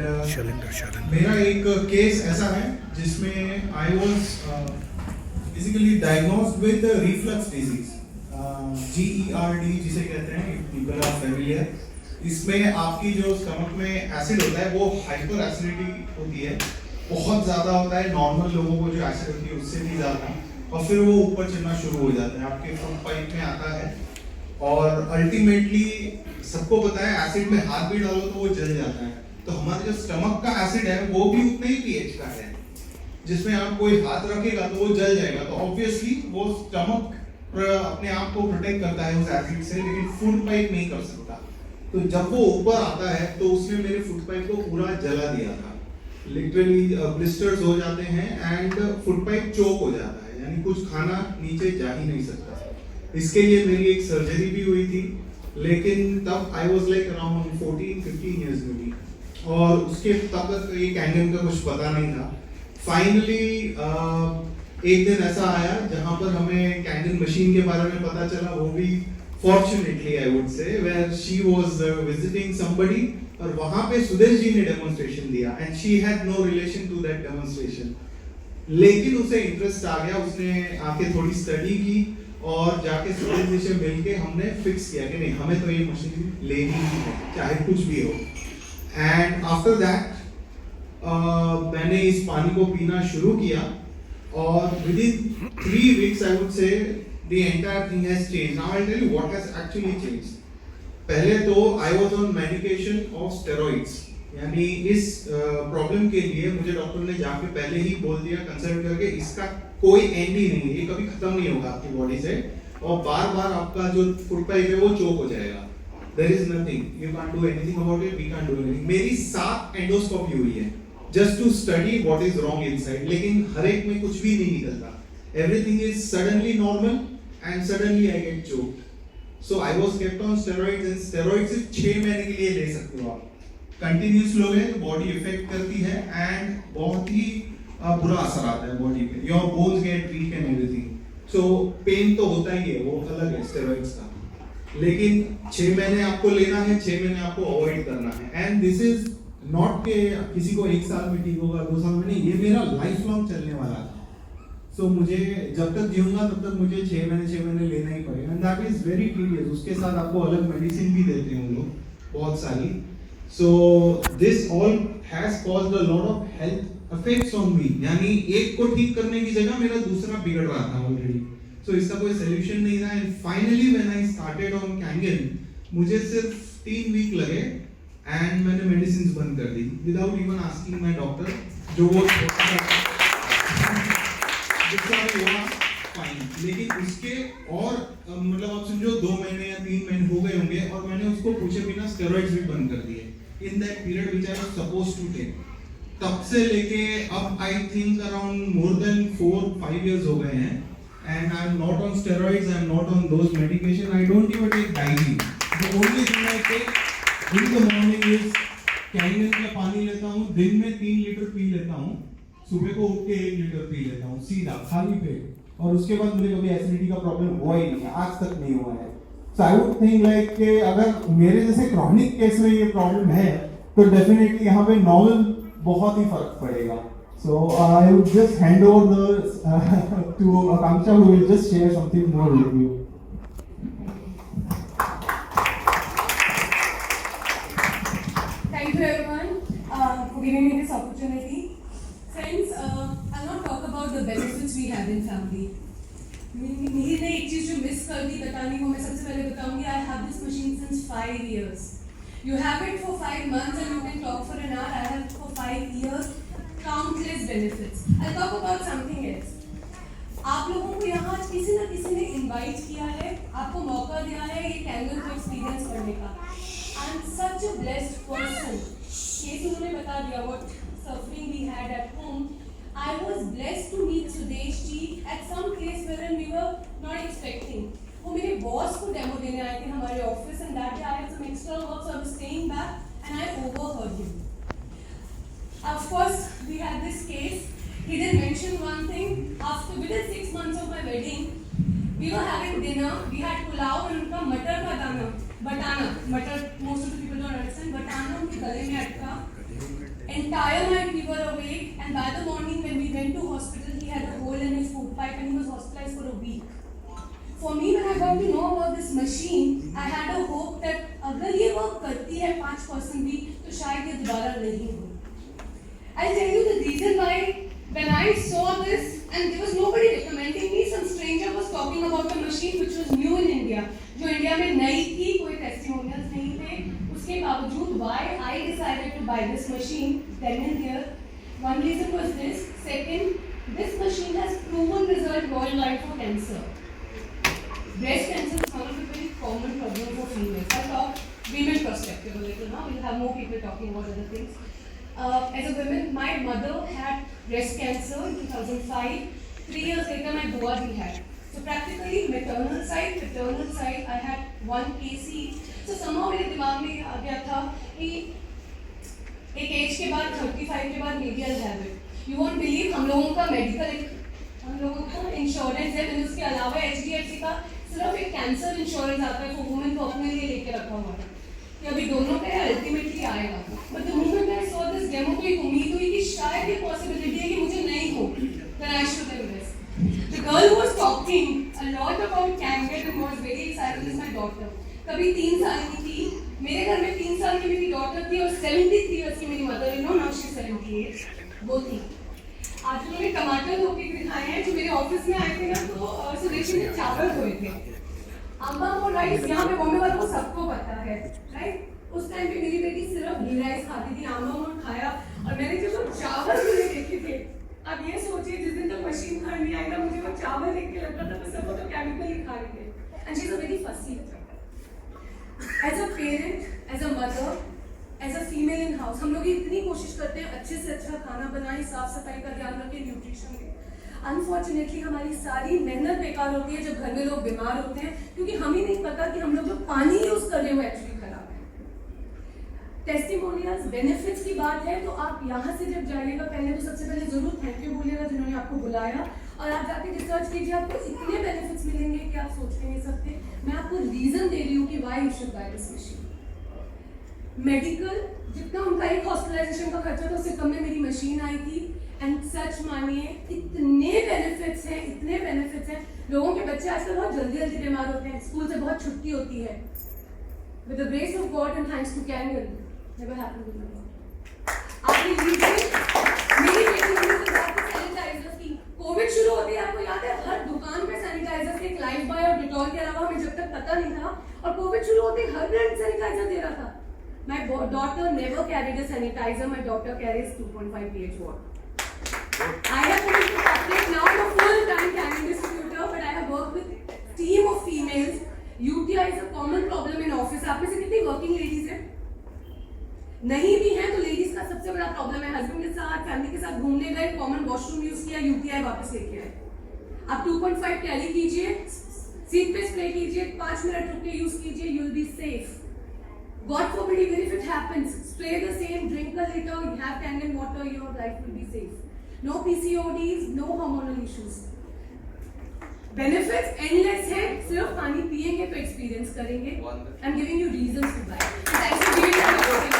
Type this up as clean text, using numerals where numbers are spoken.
मेरा एक केस ऐसा है जिसमें I was basically diagnosed with reflux disease, GERD जिसे कहते हैं, पीपल आर फेमिलियर। इसमें आपकी जो स्टमक में एसिड होता है वो हाइपर एसिडिटी होती है, बहुत ज़्यादा होता है, नॉर्मल लोगों को जो एसिड होती है उससे भी ज़्यादा, और फिर वो ऊपर चढ़ना शुरू हो जाता है, आपके फूड पाइप में आता है, और अल्टीमेटली सबको पता है एसिड में हाथ भी डालो तो वो जल जाता है। तो हमारा जो स्टमक का एसिड है वो भी उतना ही pH का है, जिसमें आप कोई हाथ रखेगा तो वो जल जाएगा। तो ऑब्वियसली वो स्टमक अपने आप को प्रोटेक्ट करता है उस एसिड से, लेकिन फूड पाइप नहीं कर सकता। तो जब वो ऊपर आता है तो उसने मेरे फूड पाइप को पूरा जला दिया था, लिटरली ब्लिस्टर्स हो जाते हैं एंड फूड पाइप चोक हो जाता है, यानी कुछ खाना नीचे जा ही नहीं सकता। इसके लिए मेरी एक सर्जरी भी हुई थी, लेकिन तब I was like around 14-15 years में भी, और उसके तब तक ये कैंगन का कुछ पता नहीं था। फाइनली एक दिन ऐसा आया जहां पर हमें कैंगन मशीन के बारे में पता चला, वो भी fortunately I would say, where she was visiting somebody, और वहां पे सुदेश जी ने डेमोन्स्ट्रेशन दिया and she had no relation to that demonstration, लेकिन उसे इंटरेस्ट आ गया, उसने आके थोड़ी स्टडी की और जाके सुदेश जी से मिलके हमने फिक्स किया कि नहीं, हमें तो ये मशीन लेनी ही है चाहे कुछ भी हो। एंड आफ्टर दैट मैंने इस पानी को पीना शुरू किया, और within 3 weeks I would say the entire thing has changed. Now I'll tell you what has actually changed. पहले तो I was on medication of steroids, यानी इस प्रॉब्लम के लिए मुझे डॉक्टर ने जाके पहले ही बोल दिया कंसल्ट करके, इसका कोई एंड ही नहीं है, ये कभी खत्म नहीं होगा आपकी बॉडी से, और बार बार आपका जो फूड पाइप है वो चोक हो जाएगा। There is nothing, you can't do anything about it, we can't do anything. मेरी 7 एंडोस्कोपी हुई है just to study what is wrong inside, लेकिन हर एक में कुछ भी नहीं निकलता, everything is suddenly normal and suddenly I get choked. So I was kept on steroids, and steroids सिर्फ 6 महीने के लिए ले सकते हो आप, कंटिन्यूस लोगे तो बॉडी इफेक्ट करती है एंड बहुत ही बुरा असर आता है बॉडी पे, your bones get weak and everything. So pain तो होता ही है, वो अलग है स्टेरॉइड्स का, लेकिन 6 महीने आपको लेना है, 6 महीने आपको अवॉइड करना है। एंड दिस इज नॉट के किसी को 1 साल में ठीक होगा, 2 साल में नहीं, ये मेरा लाइफ लॉन्ग चलने वाला है। सो मुझे जब तक जीऊंगा तब तक मुझे 6 महीने लेना ही पड़ेगा, and that is very tedious. उसके साथ आपको अलग मेडिसिन भी देते हैं उन लोग बहुत सारी। So this all has caused a lot of health effects on me, यानी एक को ठीक करने की जगह मेरा दूसरा बिगड़ रहा था ऑलरेडी। So इसका कोई सोल्यूशन नहीं था, and finally when I started on Kangen, मुझे सिर्फ 3 वीक लगे एंड मैंने मेडिसिन बंद कर दी without even asking my doctor, जो वो फाइन। लेकिन उसके और मतलब आप समझो 2 महीने या 3 महीने हो गए होंगे और मैंने उसको पूछे बिना स्टेरॉइड्स भी बंद कर दिए in that period which I was supposed to take. तब से लेके अब I think around more than 4-5 years हो गए हैं, and I am not on steroids, I am not on those medication, I don't even take Digene. The only thing I take in the morning is Kangen का पानी लेता हूँ, दिन में 3 litre P लेता हूँ, सुबह को उठ के 1 लीटर पी लेता हूँ सीधा खाली पेट, और उसके बाद मुझे कभी एसिडिटी का प्रॉब्लम हुआ ही नहीं है, आज तक नहीं हुआ है। सो आई वुड थिंक लाइक कि अगर मेरे जैसे क्रॉनिक केस में ये प्रॉब्लम है तो डेफिनेटली यहाँ पे नॉर्मल बहुत ही फर्क पड़ेगा। So I would just hand over the to Akanksha who will just share something more with you. Thank you everyone for giving me this opportunity. Friends, I'll not talk about the benefits we have in family. मेरी ने एक चीज जो miss कर दी बतानी वो मैं सबसे पहले बताऊंगी। I have this machine since 5 years. You have it for 5 months and you can talk for an hour. I have it for 5 years. Countless benefits. I'll talk about something else. आप लोगों को यहाँ आज किसी न किसी ने इनवाइट किया है, आपको मौका दिया है ये कैंगन को एक्सपीरियंस करने का। I am such a blessed person. Case उन्होंने बता दिया what suffering we had at home. I was blessed to meet Sudesh ji at some place wherein we were not expecting. वो मेरे बॉस को demo देने आए थे हमारे office, and that day I had some extra work, so I was staying back and I overheard him. Of course, we had this case. He did mention one thing. After within 6 months of my wedding, we were having dinner. We had pulao and उनका मटर का दाना, बटाना, मटर most of the people don't understand. बटाना उनके गले में अटका Entire night we were awake, and by the morning when we went to hospital, he had a hole in his food pipe and he was hospitalized for a week. For me, when I got to know about this machine, I had a hope that अगर ये work करती है 5% भी, तो शायद ये दोबारा नहीं हो. I'll tell you the reason why. When I saw this, and there was nobody recommending me, some stranger was talking about the machine which was new in India, जो इंडिया में नई थी, कोई testimonials नहीं थे. उसके बावजूद why I decided to buy this machine then and there. One reason was this. Second, this machine has proven result worldwide for cancer. Breast cancer is one of the very common problems for females. I'll talk women perspective a little now. We'll have more people talking about other things. As a woman, my mother had breast cancer in 2005. 3 years later, my Bua ji had. So practically, maternal side, paternal side, I had 1 kc. So somehow मेरे दिमाग में आ गया था कि एक as के बाद 35 के बाद maybe I'll have it. You won't believe हम लोगों का इंश्योरेंस है, मैंने उसके अलावा HDFC का सिर्फ एक कैंसर इंश्योरेंस आता है फॉर वुमेन, को अपने लिए लेके रखा हुआ है कि अभी दोनों पे अल्टीमेटली आएगा. But the moment I saw this demo को एक उम्मीद हुई कि शायद ये पॉसिबिलिटी है कि मुझे नहीं हो, then I should invest. The girl who was talking a lot about कैंगेट and was very excited is my daughter. कभी 3 साल की थी, मेरे घर में 3 साल की मेरी डॉटर थी और 73 इयर्स की मेरी mother in law, now she is 78. वो थी. आज उन्होंने टमाटर धो के दिखाए हैं. जो मेरे ऑफिस में आए थे ना, तो सुरेश ने चावल धोए थे. अम्मा वो राइस यहाँ पे बॉम्बे वालों को सबको पता है, राइट? उस टाइम पे मेरी बेटी सिर्फ घी राइस खाती थी. अम्मा वो खाया और मैंने जब वो चावल धुले देखे थे, अब ये सोचिए जिस दिन तक मशीन घर नहीं आएगा, मुझे वो चावल देख के लगता था बस सब तो केमिकल ही खा रहे थे. And she is a very fussy. As a parent, as a mother, as a female in house, हम लोग इतनी कोशिश करते हैं अच्छे से अच्छा खाना बनाएं, साफ सफाई का ध्यान रखें, न्यूट्रिशन के. अनफॉर्चुनेटली हमारी सारी मेहनत बेकार होती है जब घर में लोग बीमार होते हैं, क्योंकि हमें नहीं पता कि हम लोग जो पानी यूज कर रहे हो एक्चुअली खराब है. टेस्टिमोनियल्स, बेनिफिट्स की बात है तो आप यहाँ से जब जाइएगा, पहले तो सबसे पहले जरूर थैंक यू बोलिएगा जिन्होंने आपको बुलाया, और आप जाके रिसर्च कीजिए. आपको इतने बेनिफिट्स मिलेंगे कि आप सोच भी नहीं सकते. मैं आपको रीजन दे रही हूँ कि why you should by this machine. Medical, जितना उनका एक हॉस्पिटलाइजेशन का खर्चा था उससे कम में मेरी मशीन आई थी. एंड सच मानिए इतने बेनिफिट्स हैं, इतने बेनिफिट्स हैं. लोगों के बच्चे आजकल बहुत जल्दी जल्दी बीमार होते हैं, स्कूल से बहुत छुट्टी होती है. With the grace of God and thanks to Kangen, never happened with me. आपने लीजिए मेरी बेटी ने सैनिटाइजर्स की, कोविड शुरू होती है आपको याद है हर दुकान पे सैनिटाइजर्स के लाइफ बॉय और डिटॉल के अलावा हमें जब तक पता नहीं था, और कोविड शुरू होते ही हर ब्रांड सैनिटाइजर दे रहा था. My daughter never carried a sanitizer. My daughter carries 2.5 pH water. I have moved to corporate now. I'm a full-time canning distributor, but I have worked with team of females. UTI is a common problem in office. आप में से कितनी working ladies हैं? नहीं भी हैं तो ladies का सबसे बड़ा problem है. Husband के साथ, family के साथ घूमने गए, common washroom use किया, UTI वापस लेके आए. आप 2.5 कैरी कीजिए, सीट पे स्प्रे कीजिए, 5 मिनट रुक के यूज कीजिए, you'll be safe. God forbid, even if it happens, spray the same, drink a little, have Kangen water, your life will be safe. No PCODs, no hormonal issues. Benefits endless है, सिर्फ पानी पिएंगे तो experience करेंगे. I'm giving you reasons to buy. Thanks for giving me the opportunity.